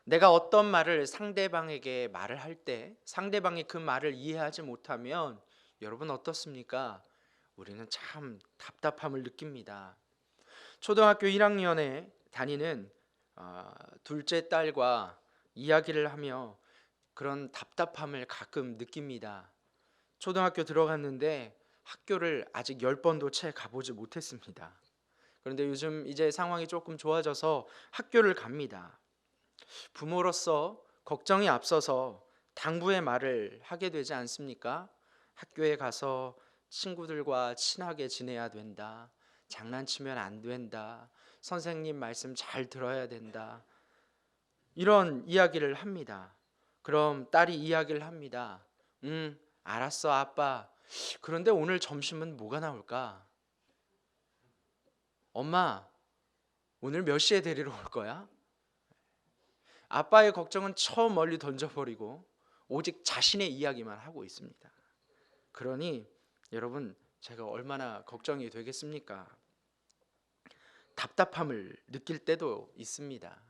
내가 어떤 말을 상대방에게 말을 할 때 상대방이 그 말을 이해하지 못하면 여러분 어떻습니까? 우리는 참 답답함을 느낍니다. 초등학교 1학년에 다니는 둘째 딸과 이야기를 하며 그런 답답함을 가끔 느낍니다. 초등학교 들어갔는데 학교를 아직 10번도 채 가보지 못했습니다. 그런데 요즘 이제 상황이 조금 좋아져서 학교를 갑니다. 부모로서 걱정이 앞서서 당부의 말을 하게 되지 않습니까? 학교에 가서 친구들과 친하게 지내야 된다. 장난치면 안 된다. 선생님 말씀 잘 들어야 된다. 이런 이야기를 합니다. 그럼 딸이 이야기를 합니다. 알았어, 아빠. 그런데 오늘 점심은 뭐가 나올까? 엄마, 오늘 몇 시에 데리러 올 거야? 아빠의 걱정은 저 멀리 던져버리고 오직 자신의 이야기만 하고 있습니다. 그러니 여러분, 제가 얼마나 걱정이 되겠습니까? 답답함을 느낄 때도 있습니다.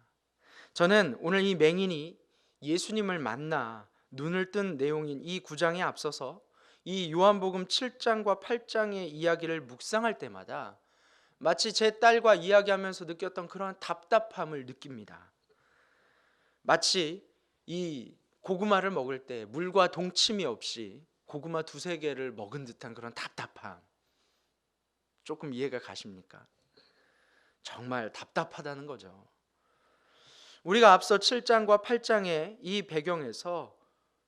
저는 오늘 이 맹인이 예수님을 만나 눈을 뜬 내용인 이 구장에 앞서서 이 요한복음 7장과 8장의 이야기를 묵상할 때마다 마치 제 딸과 이야기하면서 느꼈던 그러한 답답함을 느낍니다. 마치 이 고구마를 먹을 때 물과 동침이 없이 고구마 두세 개를 먹은 듯한 그런 답답함, 조금 이해가 가십니까? 정말 답답하다는 거죠. 우리가 앞서 7장과 8장의 이 배경에서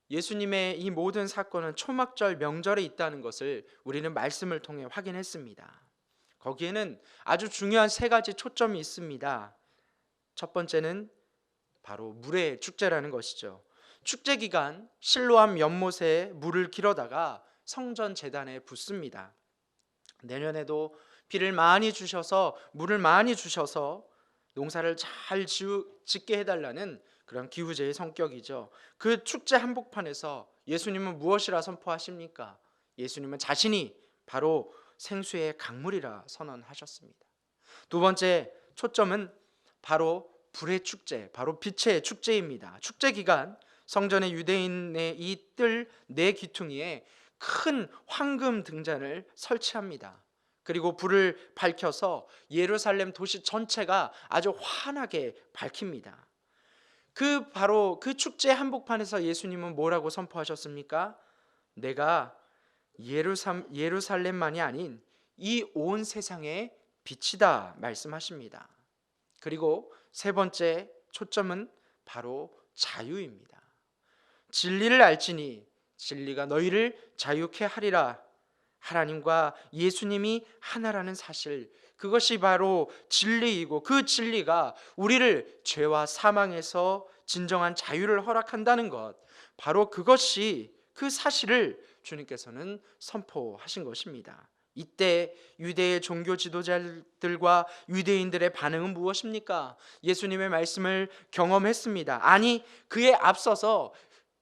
예수님의 이 모든 사건은 초막절 명절에 있다는 것을 우리는 말씀을 통해 확인했습니다. 거기에는 아주 중요한 세 가지 초점이 있습니다. 첫 번째는 바로 물의 축제라는 것이죠. 축제 기간 실로암 연못에 물을 길어다가 성전 제단에 붓습니다. 내년에도 비를 많이 주셔서 물을 많이 주셔서 농사를 잘 짓게 해달라는 그런 기후제의 성격이죠. 그 축제 한복판에서 예수님은 무엇이라 선포하십니까? 예수님은 자신이 바로 생수의 강물이라 선언하셨습니다. 두 번째 초점은 바로 불의 축제, 바로 빛의 축제입니다. 축제 기간 성전의 유대인의 이 뜰 네 귀퉁이에 큰 황금 등잔을 설치합니다. 그리고 불을 밝혀서 예루살렘 도시 전체가 아주 환하게 밝힙니다. 바로 그 축제 한복판에서 예수님은 뭐라고 선포하셨습니까? 내가 예루살렘만이 아닌 이 온 세상의 빛이다 말씀하십니다. 그리고 세 번째 초점은 바로 자유입니다. 진리를 알지니 진리가 너희를 자유케 하리라. 하나님과 예수님이 하나라는 사실, 그것이 바로 진리이고 그 진리가 우리를 죄와 사망에서 진정한 자유를 허락한다는 것, 바로 그것이 그 사실을 주님께서는 선포하신 것입니다. 이때 유대의 종교 지도자들과 유대인들의 반응은 무엇입니까? 예수님의 말씀을 경험했습니다. 아니, 그에 앞서서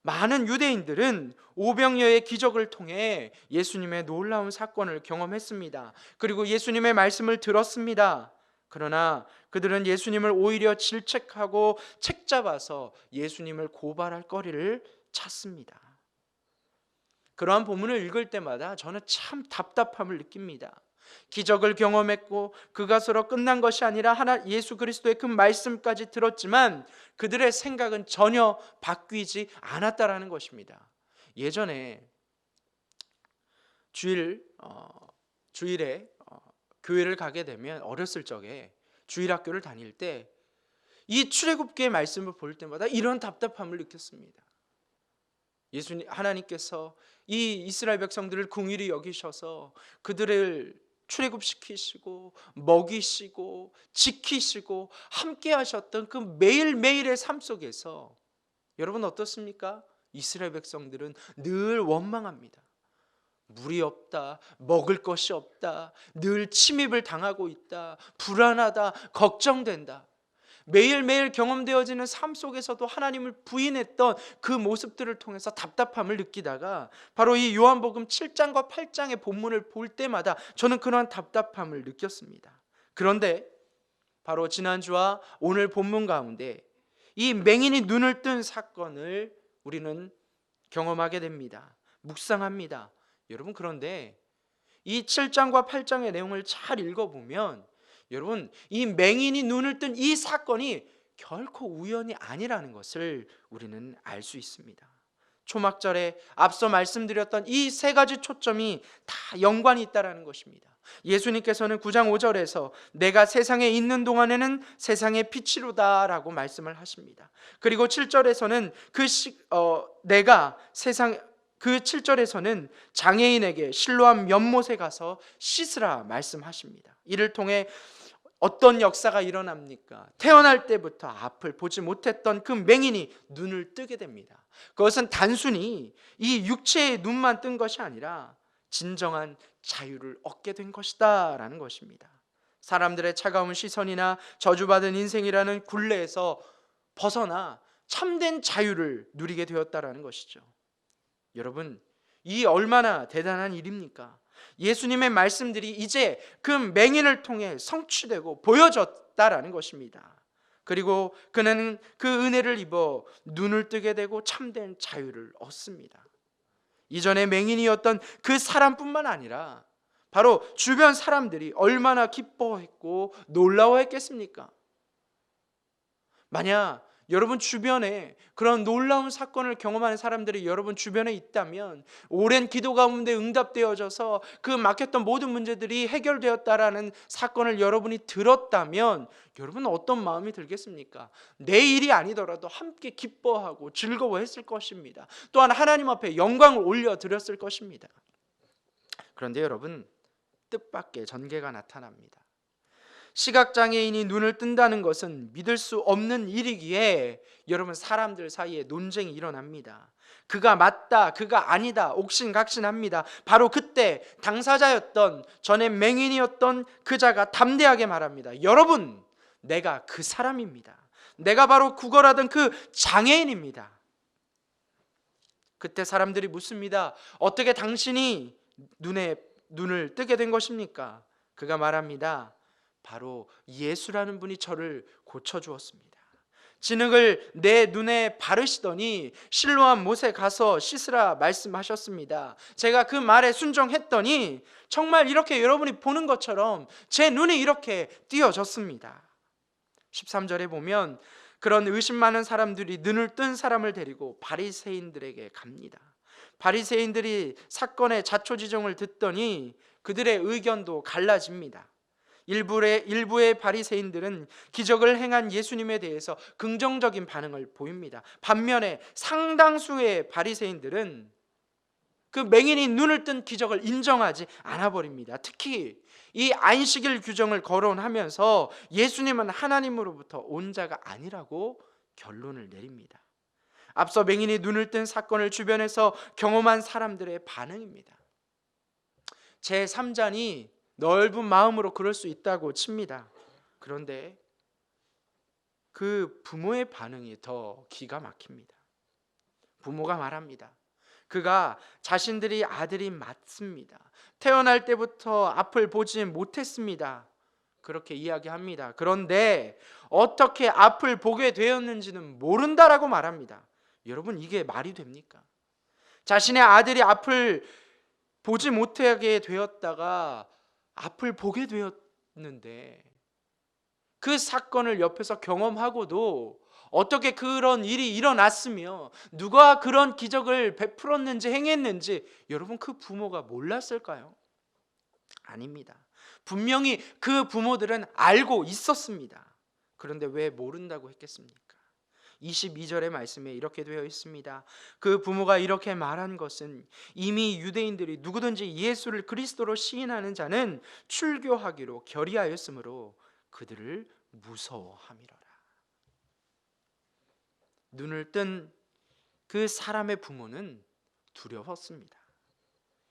많은 유대인들은 오병이어의 기적을 통해 예수님의 놀라운 사건을 경험했습니다. 그리고 예수님의 말씀을 들었습니다. 그러나 그들은 예수님을 오히려 질책하고 책잡아서 예수님을 고발할 거리를 찾습니다. 그러한 본문을 읽을 때마다 저는 참 답답함을 느낍니다. 기적을 경험했고 그것으로 끝난 것이 아니라 예수 그리스도의 그 말씀까지 들었지만 그들의 생각은 전혀 바뀌지 않았다라는 것입니다. 예전에 주일에 교회를 가게 되면 어렸을 적에 주일 학교를 다닐 때 이 출애굽기의 말씀을 볼 때마다 이런 답답함을 느꼈습니다. 하나님께서 이 이스라엘 백성들을 긍휼히 여기셔서 그들을 출애굽시키시고 먹이시고 지키시고 함께 하셨던 그 매일매일의 삶 속에서 여러분 어떻습니까? 이스라엘 백성들은 늘 원망합니다. 물이 없다, 먹을 것이 없다, 늘 침입을 당하고 있다, 불안하다, 걱정된다. 매일매일 경험되어지는 삶 속에서도 하나님을 부인했던 그 모습들을 통해서 답답함을 느끼다가 바로 이 요한복음 7장과 8장의 본문을 볼 때마다 저는 그러한 답답함을 느꼈습니다. 그런데 바로 지난주와 오늘 본문 가운데 이 맹인이 눈을 뜬 사건을 우리는 경험하게 됩니다. 묵상합니다. 여러분, 그런데 이 7장과 8장의 내용을 잘 읽어보면 여러분, 이 맹인이 눈을 뜬 이 사건이 결코 우연이 아니라는 것을 우리는 알 수 있습니다. 초막절에 앞서 말씀드렸던 이 세 가지 초점이 다 연관이 있다는 것입니다. 예수님께서는 9장 5절에서 내가 세상에 있는 동안에는 세상의 빛이로다 라고 말씀을 하십니다. 그리고 7절에서는 내가 세상 그 7절에서는 장애인에게 실로암 연못에 가서 씻으라 말씀하십니다. 이를 통해 어떤 역사가 일어납니까? 태어날 때부터 앞을 보지 못했던 그 맹인이 눈을 뜨게 됩니다. 그것은 단순히 이 육체의 눈만 뜬 것이 아니라 진정한 자유를 얻게 된 것이다 라는 것입니다. 사람들의 차가운 시선이나 저주받은 인생이라는 굴레에서 벗어나 참된 자유를 누리게 되었다라는 것이죠. 여러분, 이 얼마나 대단한 일입니까? 예수님의 말씀들이 이제 그 맹인을 통해 성취되고 보여졌다라는 것입니다. 그리고 그는 그 은혜를 입어 눈을 뜨게 되고 참된 자유를 얻습니다. 이전에 맹인이었던 그 사람뿐만 아니라 바로 주변 사람들이 얼마나 기뻐했고 놀라워했겠습니까? 만약 여러분 주변에 그런 놀라운 사건을 경험하는 사람들이 여러분 주변에 있다면, 오랜 기도 가운데 응답되어져서 그 막혔던 모든 문제들이 해결되었다라는 사건을 여러분이 들었다면 여러분 어떤 마음이 들겠습니까? 내 일이 아니더라도 함께 기뻐하고 즐거워했을 것입니다. 또한 하나님 앞에 영광을 올려드렸을 것입니다. 그런데 여러분, 뜻밖의 전개가 나타납니다. 시각장애인이 눈을 뜬다는 것은 믿을 수 없는 일이기에 여러분, 사람들 사이에 논쟁이 일어납니다. 그가 맞다, 그가 아니다, 옥신각신합니다. 바로 그때 당사자였던, 전에 맹인이었던 그자가 담대하게 말합니다. 여러분, 내가 그 사람입니다. 내가 바로 구걸하던 그 장애인입니다. 그때 사람들이 묻습니다. 어떻게 당신이 눈을 뜨게 된 것입니까? 그가 말합니다. 바로 예수라는 분이 저를 고쳐주었습니다. 진흙을 내 눈에 바르시더니 실로암 못에 가서 씻으라 말씀하셨습니다. 제가 그 말에 순종했더니 정말 이렇게 여러분이 보는 것처럼 제 눈이 이렇게 띄어졌습니다. 13절에 보면 그런 의심 많은 사람들이 눈을 뜬 사람을 데리고 바리새인들에게 갑니다. 바리새인들이 사건의 자초지종을 듣더니 그들의 의견도 갈라집니다. 일부의 바리새인들은 기적을 행한 예수님에 대해서 긍정적인 반응을 보입니다. 반면에 상당수의 바리새인들은 그 맹인이 눈을 뜬 기적을 인정하지 않아 버립니다. 특히 이 안식일 규정을 거론하면서 예수님은 하나님으로부터 온 자가 아니라고 결론을 내립니다. 앞서 맹인이 눈을 뜬 사건을 주변에서 경험한 사람들의 반응입니다. 제3자니 넓은 마음으로 그럴 수 있다고 칩니다. 그런데 그 부모의 반응이 더 기가 막힙니다. 부모가 말합니다. 그가 자신들이 아들이 맞습니다. 태어날 때부터 앞을 보지 못했습니다. 그렇게 이야기합니다. 그런데 어떻게 앞을 보게 되었는지는 모른다라고 말합니다. 여러분, 이게 말이 됩니까? 자신의 아들이 앞을 보지 못하게 되었다가 앞을 보게 되었는데 그 사건을 옆에서 경험하고도 어떻게 그런 일이 일어났으며 누가 그런 기적을 베풀었는지 행했는지 여러분, 그 부모가 몰랐을까요? 아닙니다. 분명히 그 부모들은 알고 있었습니다. 그런데 왜 모른다고 했겠습니까? 22절의 말씀에 이렇게 되어 있습니다. 그 부모가 이렇게 말한 것은 이미 유대인들이 누구든지 예수를 그리스도로 시인하는 자는 출교하기로 결의하였으므로 그들을 무서워함이로라. 눈을 뜬 그 사람의 부모는 두려웠습니다.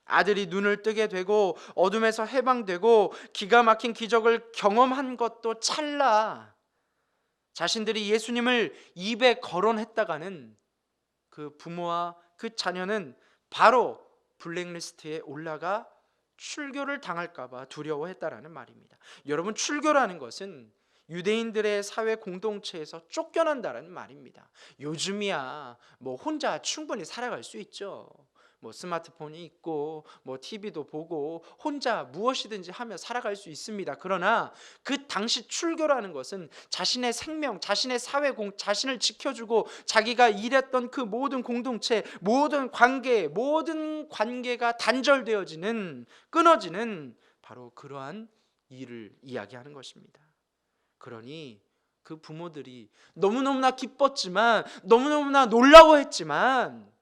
아들이 눈을 뜨게 되고 어둠에서 해방되고 기가 막힌 기적을 경험한 것도 찰나 자신들이 예수님을 입에 거론했다가는 그 부모와 그 자녀는 바로 블랙리스트에 올라가 출교를 당할까 봐 두려워했다라는 말입니다. 여러분, 출교라는 것은 유대인들의 사회 공동체에서 쫓겨난다는 말입니다. 요즘이야 뭐 혼자 충분히 살아갈 수 있죠. 뭐 스마트폰이 있고 뭐 TV도 보고 혼자 무엇이든지 하며 살아갈 수 있습니다. 그러나 그 당시 출교라는 것은 자신의 생명, 자신의 자신을 지켜주고 자기가 일했던 그 모든 공동체, 모든 관계가 단절되어지는, 끊어지는 바로 그러한 일을 이야기하는 것입니다. 그러니 그 부모들이 너무너무나 기뻤지만, 너무너무나 놀라워했지만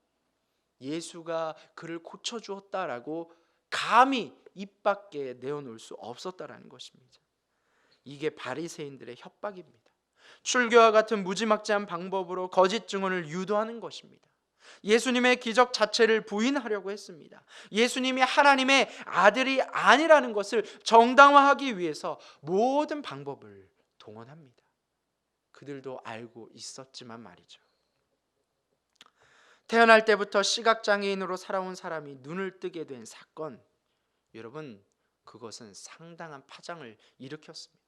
예수가 그를 고쳐주었다라고 감히 입 밖에 내어놓을 수 없었다라는 것입니다. 이게 바리새인들의 협박입니다. 출교와 같은 무지막지한 방법으로 거짓 증언을 유도하는 것입니다. 예수님의 기적 자체를 부인하려고 했습니다. 예수님이 하나님의 아들이 아니라는 것을 정당화하기 위해서 모든 방법을 동원합니다. 그들도 알고 있었지만 말이죠. 태어날 때부터 시각장애인으로 살아온 사람이 눈을 뜨게 된 사건, 여러분, 그것은 상당한 파장을 일으켰습니다.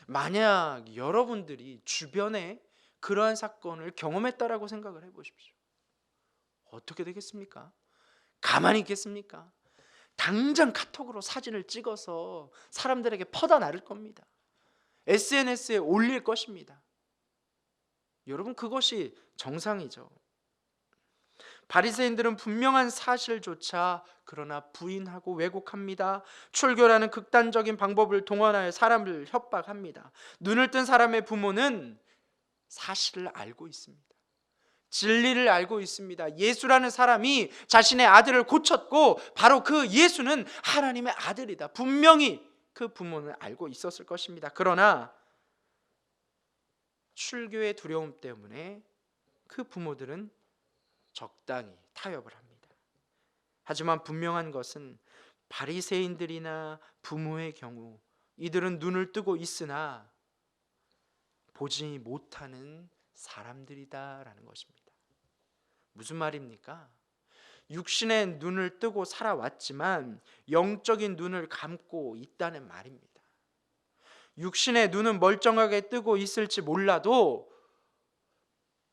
만약 여러분들이 주변에 그러한 사건을 경험했다라고 생각을 해보십시오. 어떻게 되겠습니까? 가만히 있겠습니까? 당장 카톡으로 사진을 찍어서 사람들에게 퍼다 나를 겁니다. SNS에 올릴 것입니다. 여러분, 그것이 정상이죠. 바리새인들은 분명한 사실조차 그러나 부인하고 왜곡합니다. 출교라는 극단적인 방법을 동원하여 사람을 협박합니다. 눈을 뜬 사람의 부모는 사실을 알고 있습니다. 진리를 알고 있습니다. 예수라는 사람이 자신의 아들을 고쳤고 바로 그 예수는 하나님의 아들이다. 분명히 그 부모는 알고 있었을 것입니다. 그러나 출교의 두려움 때문에 그 부모들은 적당히 타협을 합니다. 하지만 분명한 것은 바리새인들이나 부모의 경우 이들은 눈을 뜨고 있으나 보지 못하는 사람들이다라는 것입니다. 무슨 말입니까? 육신의 눈을 뜨고 살아왔지만 영적인 눈을 감고 있다는 말입니다. 육신의 눈은 멀쩡하게 뜨고 있을지 몰라도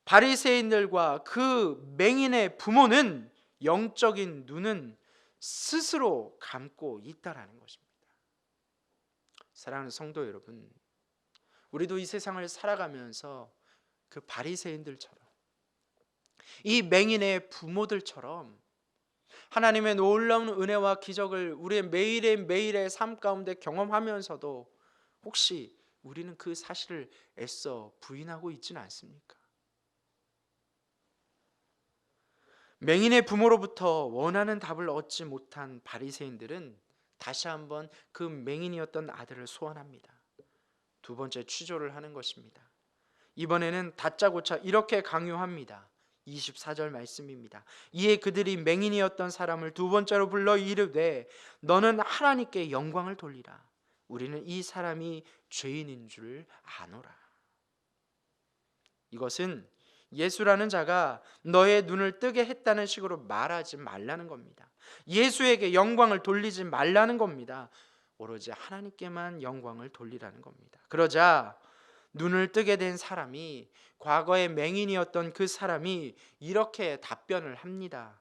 바리새인들과 그 맹인의 부모는 영적인 눈은 스스로 감고 있다라는 것입니다. 사랑하는 성도 여러분, 우리도 이 세상을 살아가면서 그 바리새인들처럼, 이 맹인의 부모들처럼 하나님의 놀라운 은혜와 기적을 우리의 매일의 삶 가운데 경험하면서도 혹시 우리는 그 사실을 애써 부인하고 있지는 않습니까? 맹인의 부모로부터 원하는 답을 얻지 못한 바리새인들은 다시 한번 그 맹인이었던 아들을 소환합니다. 두 번째 취조를 하는 것입니다. 이번에는 다짜고짜 이렇게 강요합니다. 24절 말씀입니다. 이에 그들이 맹인이었던 사람을 두 번째로 불러 이르되 너는 하나님께 영광을 돌리라. 우리는 이 사람이 죄인인 줄 아노라. 이것은 예수라는 자가 너의 눈을 뜨게 했다는 식으로 말하지 말라는 겁니다. 예수에게 영광을 돌리지 말라는 겁니다. 오로지 하나님께만 영광을 돌리라는 겁니다. 그러자 눈을 뜨게 된 사람이, 과거에 맹인이었던 그 사람이 이렇게 답변을 합니다.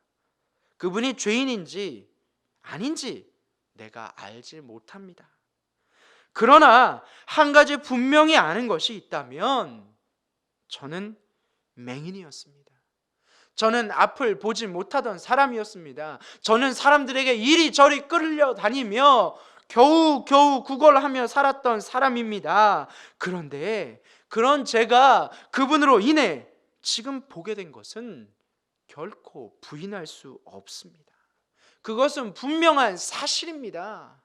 그분이 죄인인지 아닌지 내가 알지 못합니다. 그러나 한 가지 분명히 아는 것이 있다면 저는 맹인이었습니다. 저는 앞을 보지 못하던 사람이었습니다. 저는 사람들에게 이리저리 끌려다니며 겨우 구걸하며 살았던 사람입니다. 그런데 그런 제가 그분으로 인해 지금 보게 된 것은 결코 부인할 수 없습니다. 그것은 분명한 사실입니다.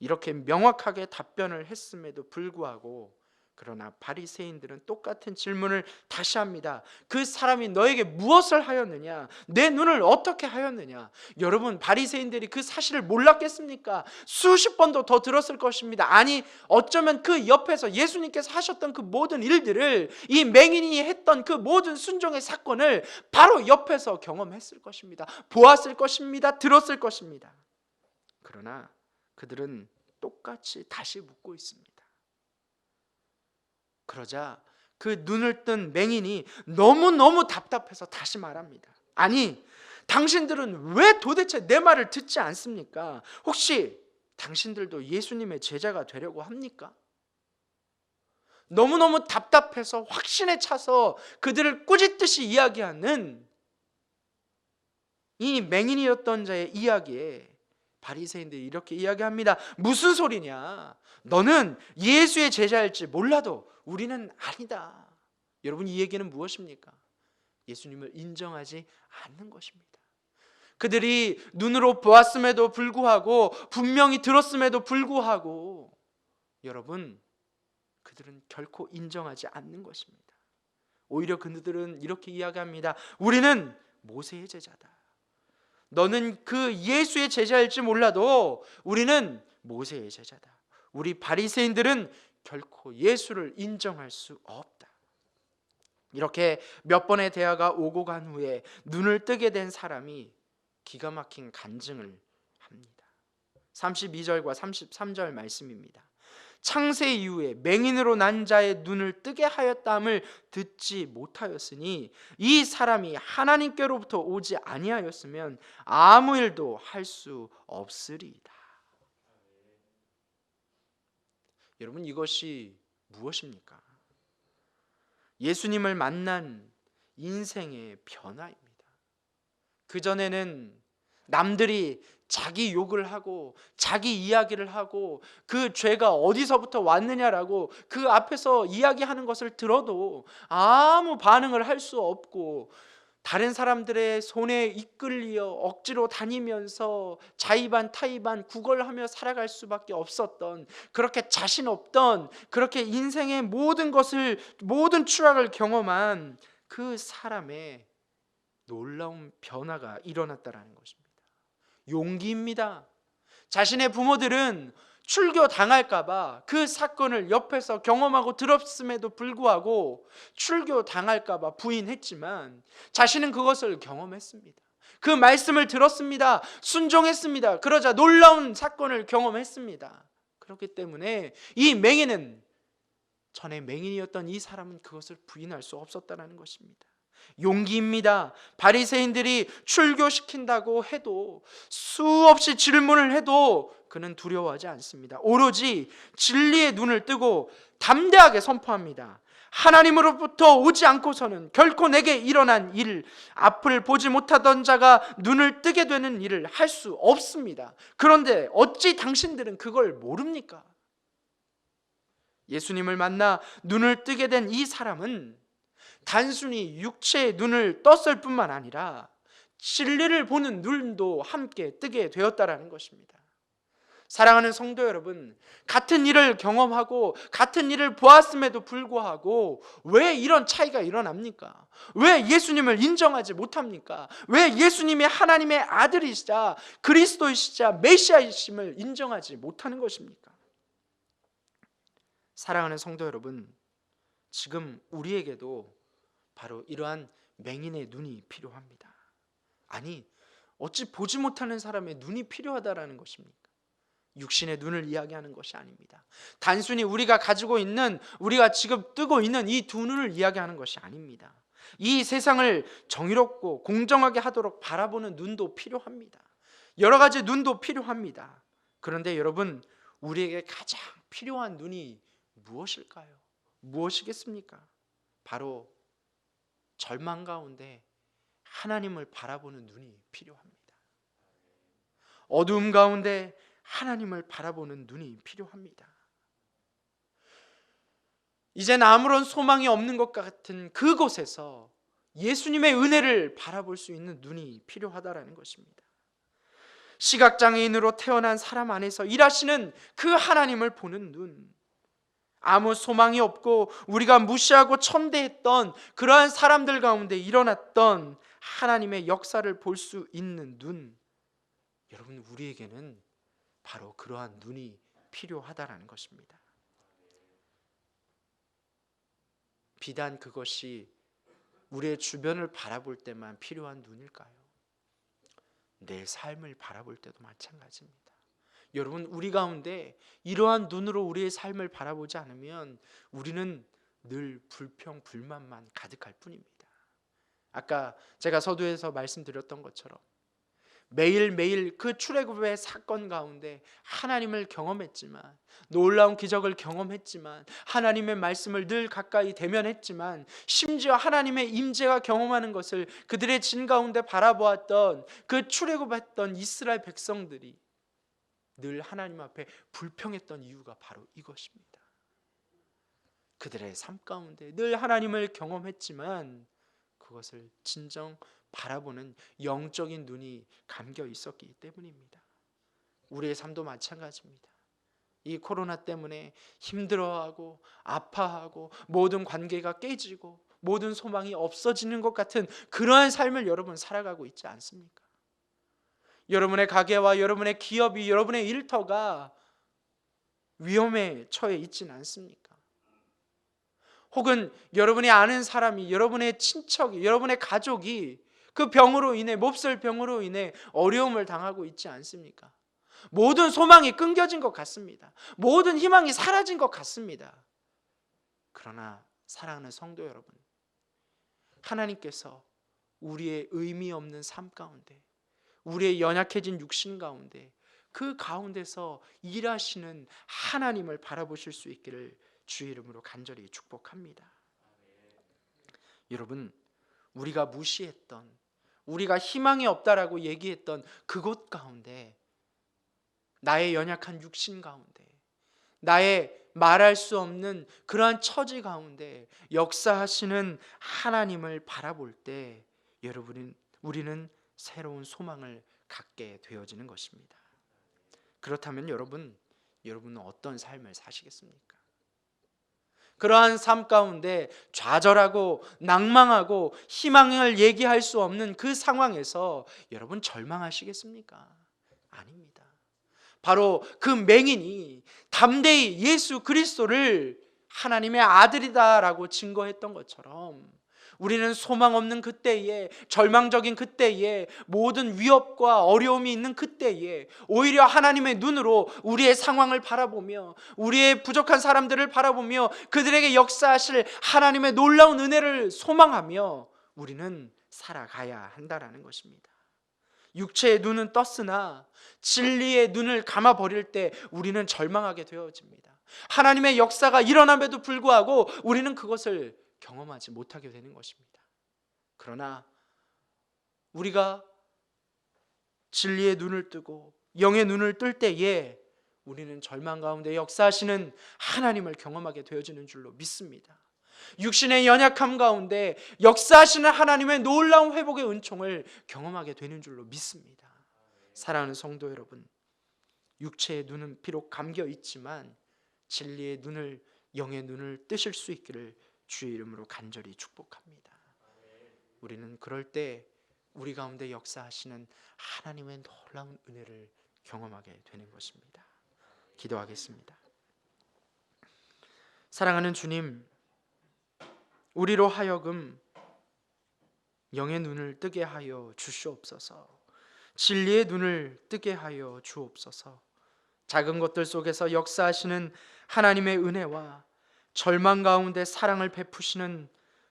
이렇게 명확하게 답변을 했음에도 불구하고 그러나 바리새인들은 똑같은 질문을 다시 합니다. 그 사람이 너에게 무엇을 하였느냐? 내 눈을 어떻게 하였느냐? 여러분, 바리새인들이 그 사실을 몰랐겠습니까? 수십 번도 더 들었을 것입니다. 아니, 어쩌면 그 옆에서 예수님께서 하셨던 그 모든 일들을, 이 맹인이 했던 그 모든 순종의 사건을 바로 옆에서 경험했을 것입니다. 보았을 것입니다. 들었을 것입니다. 그러나 그들은 똑같이 다시 묻고 있습니다. 그러자 그 눈을 뜬 맹인이 너무너무 답답해서 다시 말합니다. 아니, 당신들은 왜 도대체 내 말을 듣지 않습니까? 혹시 당신들도 예수님의 제자가 되려고 합니까? 너무너무 답답해서 확신에 차서 그들을 꾸짖듯이 이야기하는 이 맹인이었던 자의 이야기에 바리새인들이 이렇게 이야기합니다. 무슨 소리냐? 너는 예수의 제자일지 몰라도 우리는 아니다. 여러분, 이 얘기는 무엇입니까? 예수님을 인정하지 않는 것입니다. 그들이 눈으로 보았음에도 불구하고 분명히 들었음에도 불구하고 여러분, 그들은 결코 인정하지 않는 것입니다. 오히려 그들은 이렇게 이야기합니다. 우리는 모세의 제자다. 너는 그 예수의 제자일지 몰라도 우리는 모세의 제자다. 우리 바리새인들은 결코 예수를 인정할 수 없다. 이렇게 몇 번의 대화가 오고 간 후에 눈을 뜨게 된 사람이 기가 막힌 간증을 합니다. 32절과 33절 말씀입니다. 창세 이후에 맹인으로 난 자의 눈을 뜨게 하였다함을 듣지 못하였으니 이 사람이 하나님께로부터 오지 아니하였으면 아무 일도 할 수 없으리이다. 여러분, 이것이 무엇입니까? 예수님을 만난 인생의 변화입니다. 그전에는 남들이 자기 욕을 하고 자기 이야기를 하고 그 죄가 어디서부터 왔느냐라고 그 앞에서 이야기하는 것을 들어도 아무 반응을 할 수 없고 다른 사람들의 손에 이끌려 억지로 다니면서 자의반 타의반 구걸하며 살아갈 수밖에 없었던, 그렇게 자신 없던, 그렇게 인생의 모든 것을, 모든 추락을 경험한 그 사람의 놀라운 변화가 일어났다라는 것입니다. 용기입니다. 자신의 부모들은 출교 당할까봐 그 사건을 옆에서 경험하고 들었음에도 불구하고 출교 당할까봐 부인했지만 자신은 그것을 경험했습니다. 그 말씀을 들었습니다. 순종했습니다. 그러자 놀라운 사건을 경험했습니다. 그렇기 때문에 이 맹인은, 전에 맹인이었던 이 사람은 그것을 부인할 수 없었다는 것입니다. 용기입니다. 바리새인들이 출교시킨다고 해도, 수없이 질문을 해도 그는 두려워하지 않습니다. 오로지 진리의 눈을 뜨고 담대하게 선포합니다. 하나님으로부터 오지 않고서는 결코 내게 일어난 일, 앞을 보지 못하던 자가 눈을 뜨게 되는 일을 할 수 없습니다. 그런데 어찌 당신들은 그걸 모릅니까? 예수님을 만나 눈을 뜨게 된 이 사람은 단순히 육체의 눈을 떴을 뿐만 아니라 진리를 보는 눈도 함께 뜨게 되었다라는 것입니다. 사랑하는 성도 여러분, 같은 일을 경험하고 같은 일을 보았음에도 불구하고 왜 이런 차이가 일어납니까? 왜 예수님을 인정하지 못합니까? 왜 예수님이 하나님의 아들이시자 그리스도이시자 메시아이심을 인정하지 못하는 것입니까? 사랑하는 성도 여러분, 지금 우리에게도 바로 이러한 맹인의 눈이 필요합니다. 아니, 어찌 보지 못하는 사람의 눈이 필요하다라는 것입니까? 육신의 눈을 이야기하는 것이 아닙니다. 단순히 우리가 가지고 있는, 우리가 지금 뜨고 있는 이 두 눈을 이야기하는 것이 아닙니다. 이 세상을 정의롭고 공정하게 하도록 바라보는 눈도 필요합니다. 여러 가지 눈도 필요합니다. 그런데 여러분, 우리에게 가장 필요한 눈이 무엇일까요? 무엇이겠습니까? 바로 절망 가운데 하나님을 바라보는 눈이 필요합니다. 어두움 가운데 하나님을 바라보는 눈이 필요합니다. 이젠 아무런 소망이 없는 것 같은 그곳에서 예수님의 은혜를 바라볼 수 있는 눈이 필요하다라는 것입니다. 시각장애인으로 태어난 사람 안에서 일하시는 그 하나님을 보는 눈, 아무 소망이 없고 우리가 무시하고 천대했던 그러한 사람들 가운데 일어났던 하나님의 역사를 볼 수 있는 눈, 여러분, 우리에게는 바로 그러한 눈이 필요하다라는 것입니다. 비단 그것이 우리의 주변을 바라볼 때만 필요한 눈일까요? 내 삶을 바라볼 때도 마찬가지입니다. 여러분, 우리 가운데 이러한 눈으로 우리의 삶을 바라보지 않으면 우리는 늘 불평, 불만만 가득할 뿐입니다. 아까 제가 서두에서 말씀드렸던 것처럼 매일매일 그 출애굽의 사건 가운데 하나님을 경험했지만, 놀라운 기적을 경험했지만, 하나님의 말씀을 늘 가까이 대면했지만, 심지어 하나님의 임재가 경험하는 것을 그들의 진 가운데 바라보았던 그 출애굽했던 이스라엘 백성들이 늘 하나님 앞에 불평했던 이유가 바로 이것입니다. 그들의 삶 가운데 늘 하나님을 경험했지만 그것을 진정 바라보는 영적인 눈이 감겨 있었기 때문입니다. 우리의 삶도 마찬가지입니다. 이 코로나 때문에 힘들어하고 아파하고 모든 관계가 깨지고 모든 소망이 없어지는 것 같은 그러한 삶을 여러분 살아가고 있지 않습니까? 여러분의 가게와 여러분의 기업이, 여러분의 일터가 위험에 처해 있지는 않습니까? 혹은 여러분이 아는 사람이, 여러분의 친척이, 여러분의 가족이 그 병으로 인해, 몹쓸 병으로 인해 어려움을 당하고 있지 않습니까? 모든 소망이 끊겨진 것 같습니다. 모든 희망이 사라진 것 같습니다. 그러나 사랑하는 성도 여러분, 하나님께서 우리의 의미 없는 삶 가운데, 우리의 연약해진 육신 가운데, 그 가운데서 일하시는 하나님을 바라보실 수 있기를 주의 이름으로 간절히 축복합니다. 여러분, 우리가 무시했던, 우리가 희망이 없다라고 얘기했던 그곳 가운데, 나의 연약한 육신 가운데, 나의 말할 수 없는 그러한 처지 가운데 역사하시는 하나님을 바라볼 때 우리는 새로운 소망을 갖게 되어지는 것입니다. 그렇다면 여러분은 어떤 삶을 사시겠습니까? 그러한 삶 가운데 좌절하고 낭망하고 희망을 얘기할 수 없는 그 상황에서 여러분 절망하시겠습니까? 아닙니다. 바로 그 맹인이 담대히 예수 그리스도를 하나님의 아들이다라고 증거했던 것처럼 우리는 소망 없는 그때에, 절망적인 그때에, 모든 위협과 어려움이 있는 그때에 오히려 하나님의 눈으로 우리의 상황을 바라보며, 우리의 부족한 사람들을 바라보며 그들에게 역사하실 하나님의 놀라운 은혜를 소망하며 우리는 살아가야 한다라는 것입니다. 육체의 눈은 떴으나 진리의 눈을 감아버릴 때 우리는 절망하게 되어집니다. 하나님의 역사가 일어남에도 불구하고 우리는 그것을 경험하지 못하게 되는 것입니다. 그러나 우리가 진리의 눈을 뜨고 영의 눈을 뜰 때에 우리는 절망 가운데 역사하시는 하나님을 경험하게 되어지는 줄로 믿습니다. 육신의 연약함 가운데 역사하시는 하나님의 놀라운 회복의 은총을 경험하게 되는 줄로 믿습니다. 사랑하는 성도 여러분, 육체의 눈은 비록 감겨 있지만 진리의 눈을, 영의 눈을 뜨실 수 있기를 주의 이름으로 간절히 축복합니다. 우리는 그럴 때 우리 가운데 역사하시는 하나님의 놀라운 은혜를 경험하게 되는 것입니다. 기도하겠습니다. 사랑하는 주님, 우리로 하여금 영의 눈을 뜨게 하여 주시옵소서. 진리의 눈을 뜨게 하여 주옵소서. 작은 것들 속에서 역사하시는 하나님의 은혜와 절망 가운데 사랑을 베푸시는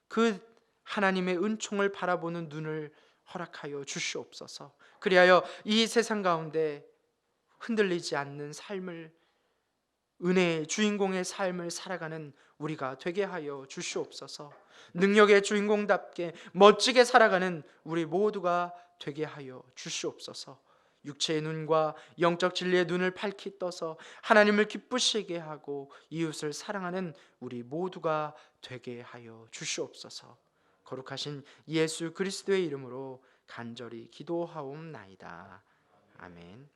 그 하나님의 은총을 바라보는 눈을 허락하여 주시옵소서. 그리하여 이 세상 가운데 흔들리지 않는 삶을, 은혜의 주인공의 삶을 살아가는 우리가 되게 하여 주시옵소서. 능력의 주인공답게 멋지게 살아가는 우리 모두가 되게 하여 주시옵소서. 육체의 눈과 영적 진리의 눈을 밝히 떠서 하나님을 기쁘시게 하고 이웃을 사랑하는 우리 모두가 되게 하여 주시옵소서. 거룩하신 예수 그리스도의 이름으로 간절히 기도하옵나이다. 아멘.